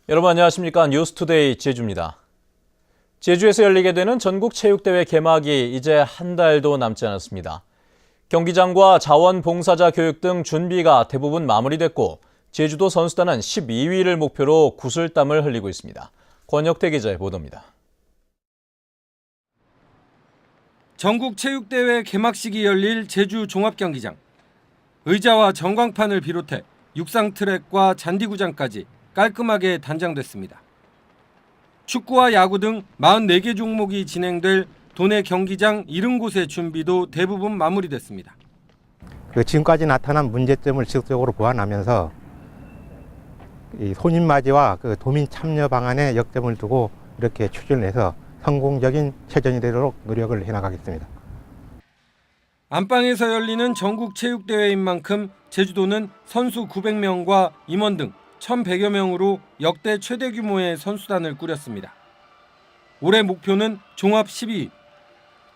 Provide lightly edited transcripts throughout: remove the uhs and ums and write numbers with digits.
여러분 안녕하십니까? 뉴스투데이 제주입니다. 제주에서 열리게 되는 전국체육대회 개막이 이제 한 달도 남지 않았습니다. 경기장과 자원봉사자 교육 등 준비가 대부분 마무리됐고 제주도 선수단은 12위를 목표로 구슬땀을 흘리고 있습니다. 권혁태 기자의 보도입니다. 전국체육대회 개막식이 열릴 제주 종합경기장. 의자와 전광판을 비롯해 육상트랙과 잔디구장까지 깔끔하게 단장됐습니다. 축구와 야구 등 44개 종목이 진행될 도내 경기장 70곳의 준비도 대부분 마무리됐습니다. 지금까지 나타난 문제점을 지속적으로 보완하면서 이 손님 맞이와 도민 참여 방안에 역점을 두고 이렇게 추진을 해서 성공적인 체전이 되도록 노력을 해나가겠습니다. 안방에서 열리는 전국체육대회인 만큼 제주도는 선수 900명과 임원 등 1,100여 명으로 역대 최대 규모의 선수단을 꾸렸습니다. 올해 목표는 종합 12위.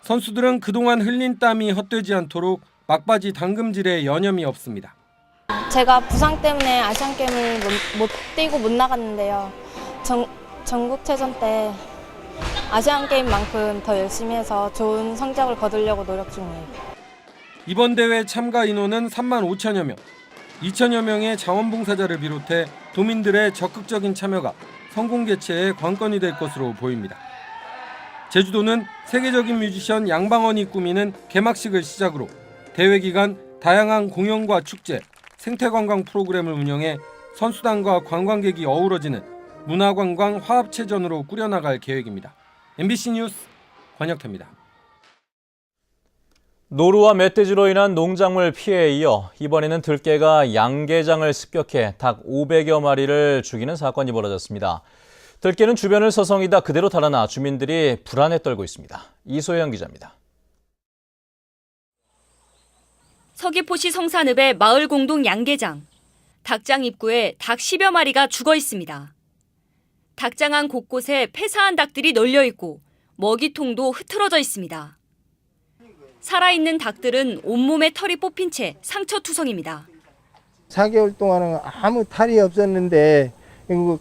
선수들은 그동안 흘린 땀이 헛되지 않도록 막바지 당금질에 여념이 없습니다. 제가 부상 때문에 아시안게임을 못 뛰고 못 나갔는데요. 전국체전 때 아시안게임만큼 더 열심히 해서 좋은 성적을 거두려고 노력 중이에요. 이번 대회 참가 인원은 3만 5천여 명. 2천여 명의 자원봉사자를 비롯해 도민들의 적극적인 참여가 성공 개최의 관건이 될 것으로 보입니다. 제주도는 세계적인 뮤지션 양방원이 꾸미는 개막식을 시작으로 대회 기간 다양한 공연과 축제, 생태관광 프로그램을 운영해 선수단과 관광객이 어우러지는 문화관광 화합체전으로 꾸려나갈 계획입니다. MBC 뉴스 권혁태입니다. 노루와 멧돼지로 인한 농작물 피해에 이어 이번에는 들깨가 양계장을 습격해 닭 500여 마리를 죽이는 사건이 벌어졌습니다. 들깨는 주변을 서성이다 그대로 달아나 주민들이 불안에 떨고 있습니다. 이소영 기자입니다. 서귀포시 성산읍의 마을 공동 양계장. 닭장 입구에 닭 10여 마리가 죽어 있습니다. 닭장 안 곳곳에 폐사한 닭들이 널려 있고 먹이통도 흐트러져 있습니다. 살아있는 닭들은 온몸에 털이 뽑힌 채 상처투성입니다. 4개월 동안은 아무 탈이 없었는데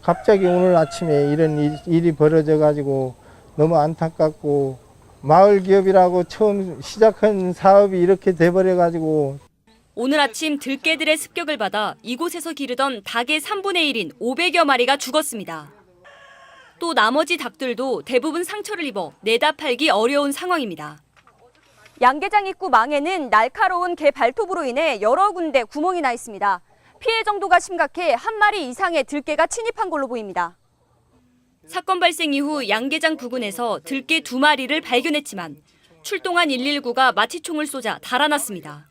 갑자기 오늘 아침에 이런 일이 벌어져가지고 너무 안타깝고 마을 기업이라고 처음 시작한 사업이 이렇게 돼버려가지고 오늘 아침 들깨들의 습격을 받아 이곳에서 기르던 닭의 3분의 1인 500여 마리가 죽었습니다. 또 나머지 닭들도 대부분 상처를 입어 내다 팔기 어려운 상황입니다. 양계장 입구 망에는 날카로운 개 발톱으로 인해 여러 군데 구멍이 나 있습니다. 피해 정도가 심각해 한 마리 이상의 들깨가 침입한 걸로 보입니다. 사건 발생 이후 양계장 부근에서 들깨 2마리를 발견했지만 출동한 119가 마취총을 쏘자 달아났습니다.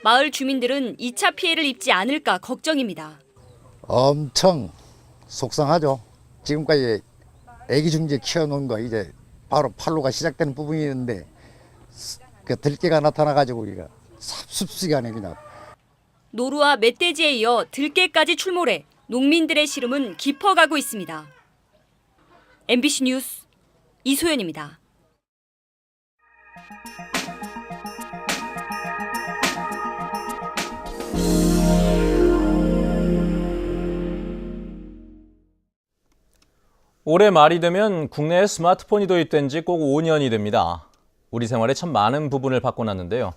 마을 주민들은 2차 피해를 입지 않을까 걱정입니다. 엄청 속상하죠. 지금까지 애기 중지 키워놓은 거 이제 바로 팔로가 시작되는 부분이 있는데 그 들깨가 나타나가지고 우리가 삽습시간에 그냥. 노루와 멧돼지에 이어 들깨까지 출몰해 농민들의 시름은 깊어가고 있습니다. MBC 뉴스 이소연입니다. 올해 말이 되면 국내에 스마트폰이 도입된 지 꼭 5년이 됩니다. 우리 생활에 참 많은 부분을 바꿔놨는데요.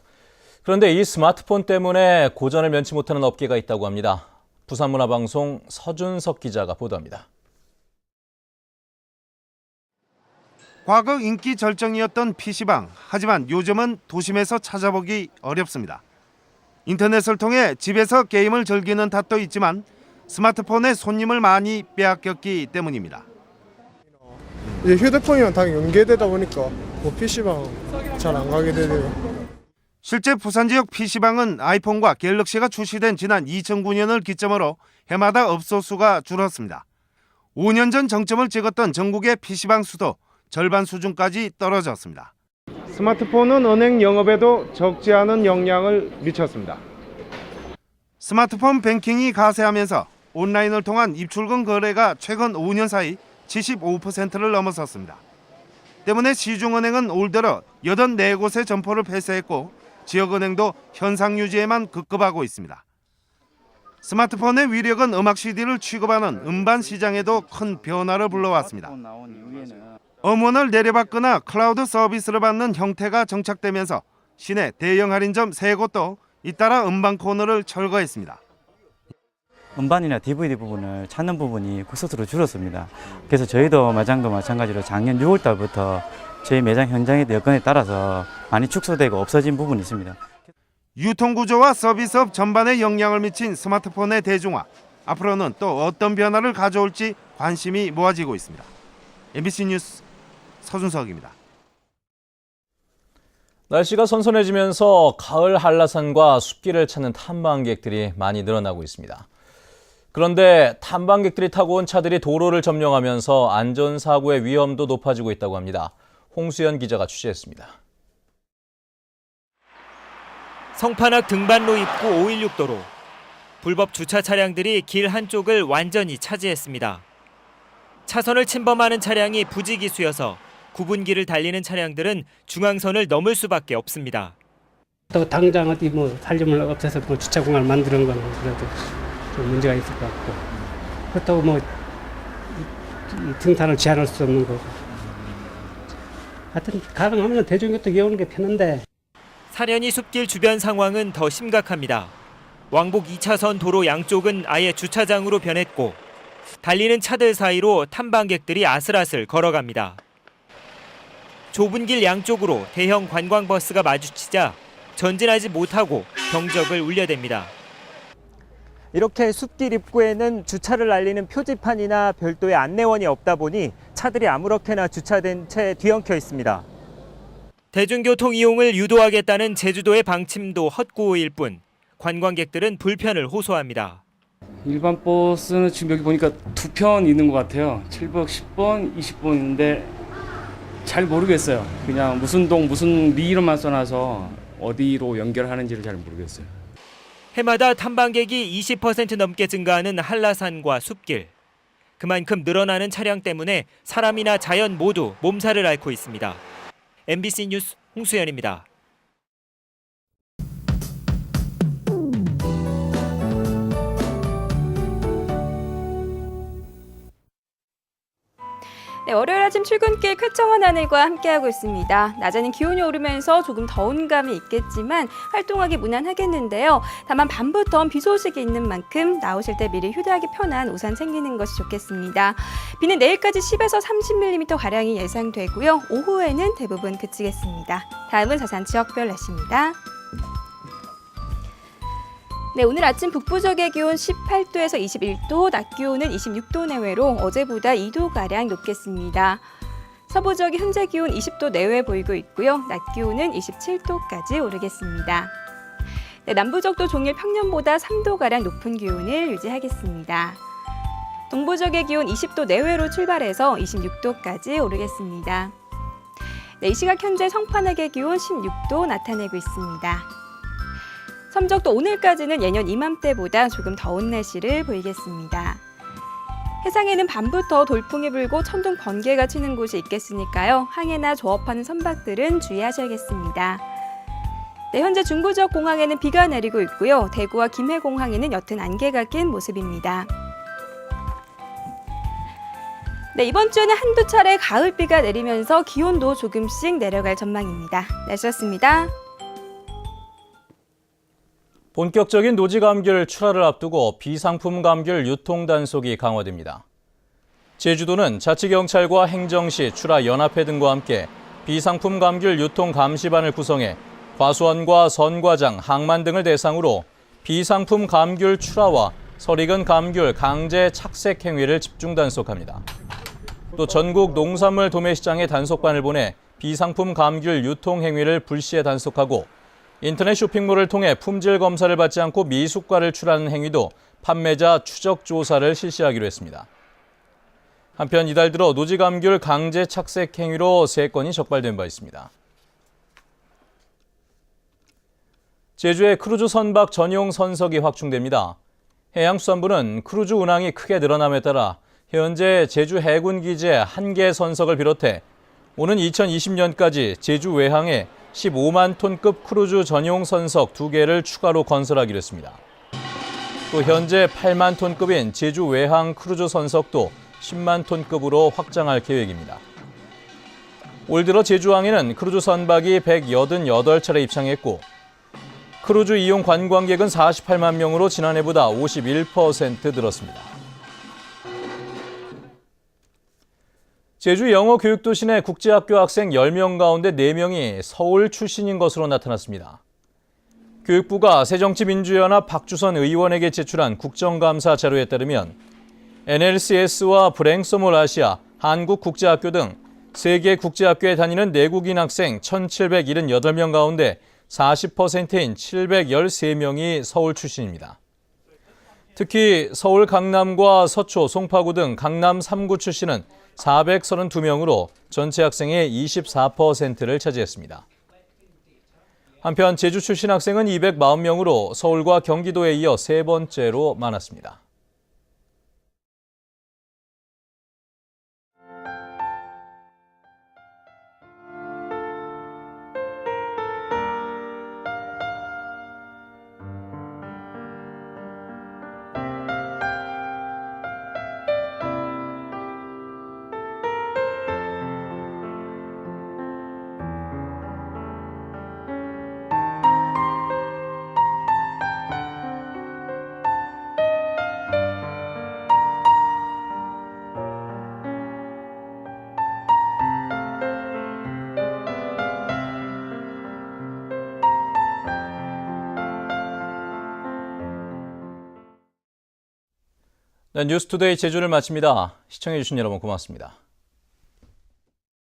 그런데 이 스마트폰 때문에 고전을 면치 못하는 업계가 있다고 합니다. 부산문화방송 서준석 기자가 보도합니다. 과거 인기 절정이었던 PC방. 하지만 요즘은 도심에서 찾아보기 어렵습니다. 인터넷을 통해 집에서 게임을 즐기는 탓도 있지만 스마트폰에 손님을 많이 빼앗겼기 때문입니다. 이제 휴대폰이랑 다 연계되다 보니까 PC방 잘 안 가게 되네요. 실제 부산 지역 PC방은 아이폰과 갤럭시가 출시된 지난 2009년을 기점으로 해마다 업소 수가 줄었습니다. 5년 전 정점을 찍었던 전국의 PC방 수도 절반 수준까지 떨어졌습니다. 스마트폰은 은행 영업에도 적지 않은 영향을 미쳤습니다. 스마트폰 뱅킹이 가세하면서 온라인을 통한 입출금 거래가 최근 5년 사이 75%를 넘어섰습니다. 때문에 시중은행은 올 들어 84곳의 점포를 폐쇄했고 지역은행도 현상 유지에만 급급하고 있습니다. 스마트폰의 위력은 음악 CD를 취급하는 음반 시장에도 큰 변화를 불러왔습니다. 음원을 내려받거나 클라우드 서비스를 받는 형태가 정착되면서 시내 대형 할인점 3곳도 잇따라 음반 코너를 철거했습니다. 음반이나 DVD 부분을 찾는 부분이 스스로 줄었습니다. 그래서 저희도 매장도 마찬가지로 작년 6월 달부터 저희 매장 현장의 여건에 따라서 많이 축소되고 없어진 부분이 있습니다. 유통구조와 서비스업 전반에 영향을 미친 스마트폰의 대중화. 앞으로는 또 어떤 변화를 가져올지 관심이 모아지고 있습니다. MBC 뉴스 서준석입니다. 날씨가 선선해지면서 가을 한라산과 숲길을 찾는 탐방객들이 많이 늘어나고 있습니다. 그런데 탐방객들이 타고 온 차들이 도로를 점령하면서 안전사고의 위험도 높아지고 있다고 합니다. 홍수연 기자가 취재했습니다. 성판악 등반로 입구 516도로 불법 주차 차량들이 길 한쪽을 완전히 차지했습니다. 차선을 침범하는 차량이 부지기수여서 구분기를 달리는 차량들은 중앙선을 넘을 수밖에 없습니다. 또 당장 어디 살림을 없애서 주차 공간을 만드는 건 그래도 좀 문제가 있을 것 같고, 그렇다고 등산을 제한할 수 없는 거고. 하여튼 가능하면 대중교통 이용하는 게 편한데. 사려니 숲길 주변 상황은 더 심각합니다. 왕복 2차선 도로 양쪽은 아예 주차장으로 변했고 달리는 차들 사이로 탐방객들이 아슬아슬 걸어갑니다. 좁은 길 양쪽으로 대형 관광버스가 마주치자 전진하지 못하고 경적을 울려댑니다. 이렇게 숲길 입구에는 주차를 알리는 표지판이나 별도의 안내원이 없다 보니 차들이 아무렇게나 주차된 채 뒤엉켜 있습니다. 대중교통 이용을 유도하겠다는 제주도의 방침도 헛구호일 뿐 관광객들은 불편을 호소합니다. 일반 버스는 지금 여기 보니까 2편 있는 것 같아요. 7번, 10번, 20번인데 잘 모르겠어요. 그냥 무슨 동, 무슨 리로만 써놔서 어디로 연결하는지를 잘 모르겠어요. 해마다 탐방객이 20% 넘게 증가하는 한라산과 숲길. 그만큼 늘어나는 차량 때문에 사람이나 자연 모두 몸살을 앓고 있습니다. MBC 뉴스 홍수연입니다. 네, 월요일 아침 출근길 쾌청한 하늘과 함께하고 있습니다. 낮에는 기온이 오르면서 조금 더운 감이 있겠지만 활동하기 무난하겠는데요. 다만 밤부터 비 소식이 있는 만큼 나오실 때 미리 휴대하기 편한 우산 챙기는 것이 좋겠습니다. 비는 내일까지 10에서 30mm가량이 예상되고요. 오후에는 대부분 그치겠습니다. 다음은 자세한 지역별 날씨입니다. 네, 오늘 아침 북부 지역의 기온 18도에서 21도, 낮 기온은 26도 내외로 어제보다 2도가량 높겠습니다. 서부 지역의 현재 기온 20도 내외 보이고 있고요. 낮 기온은 27도까지 오르겠습니다. 네, 남부 지역도 종일 평년보다 3도가량 높은 기온을 유지하겠습니다. 동부 지역의 기온 20도 내외로 출발해서 26도까지 오르겠습니다. 네, 이 시각 현재 성판악의 기온 16도 나타내고 있습니다. 섬적도 오늘까지는 예년 이맘때보다 조금 더운 날씨를 보이겠습니다. 해상에는 밤부터 돌풍이 불고 천둥 번개가 치는 곳이 있겠으니까요. 항해나 조업하는 선박들은 주의하셔야겠습니다. 네, 현재 중부 지역 공항에는 비가 내리고 있고요. 대구와 김해 공항에는 옅은 안개가 낀 모습입니다. 네, 이번 주에는 한두 차례 가을비가 내리면서 기온도 조금씩 내려갈 전망입니다. 날씨였습니다. 본격적인 노지 감귤 출하를 앞두고 비상품 감귤 유통 단속이 강화됩니다. 제주도는 자치경찰과 행정시, 출하연합회 등과 함께 비상품 감귤 유통 감시반을 구성해 과수원과 선과장, 항만 등을 대상으로 비상품 감귤 출하와 설익은 감귤 강제 착색 행위를 집중 단속합니다. 또 전국 농산물 도매시장에 단속반을 보내 비상품 감귤 유통 행위를 불시에 단속하고 인터넷 쇼핑몰을 통해 품질 검사를 받지 않고 미숫가를 출하는 행위도 판매자 추적 조사를 실시하기로 했습니다. 한편 이달 들어 노지 감귤 강제 착색 행위로 3건이 적발된 바 있습니다. 제주의 크루즈 선박 전용 선석이 확충됩니다. 해양수산부는 크루즈 운항이 크게 늘어남에 따라 현재 제주 해군기지의 1개 선석을 비롯해 오는 2020년까지 제주 외항에 15만 톤급 크루즈 전용 선석 2개를 추가로 건설하기로 했습니다. 또 현재 8만 톤급인 제주 외항 크루즈 선석도 10만 톤급으로 확장할 계획입니다. 올 들어 제주항에는 크루즈 선박이 188차례 입항했고 크루즈 이용 관광객은 48만 명으로 지난해보다 51% 늘었습니다. 제주 영어교육도시 내 국제학교 학생 10명 가운데 4명이 서울 출신인 것으로 나타났습니다. 교육부가 새정치민주연합 박주선 의원에게 제출한 국정감사 자료에 따르면 NLCS와 브랭서몰 아시아, 한국국제학교 등 3개 국제학교에 다니는 내국인 학생 1,778명 가운데 40%인 713명이 서울 출신입니다. 특히 서울 강남과 서초, 송파구 등 강남 3구 출신은 432명으로 전체 학생의 24%를 차지했습니다. 한편 제주 출신 학생은 240명으로 서울과 경기도에 이어 3번째로 많았습니다. 네, 뉴스투데이 제주를 마칩니다. 시청해주신 여러분 고맙습니다.